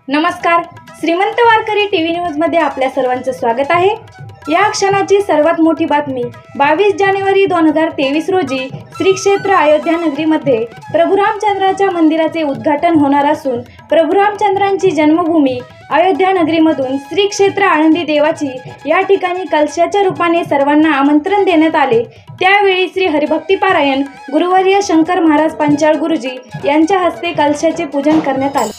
नमस्कार, श्रीमंत वारकरी टीव्ही न्यूजमध्ये आपल्या सर्वांचं स्वागत आहे। या क्षणाची सर्वात मोठी बातमी 22 जानेवारी 2023 रोजी श्री क्षेत्र अयोध्या नगरीमध्ये प्रभू रामचंद्राच्या मंदिराचे उद्घाटन होणार असून प्रभू रामचंद्रांची जन्मभूमी अयोध्या नगरीमधून श्री क्षेत्र आळंदी देवाची या ठिकाणी कलशाच्या रूपाने सर्वांना आमंत्रण देण्यात आले। त्यावेळी श्री हरिभक्ती पारायण गुरुवर्य शंकर महाराज पंचाळ गुरुजी यांच्या हस्ते कलशाचे पूजन करण्यात आले।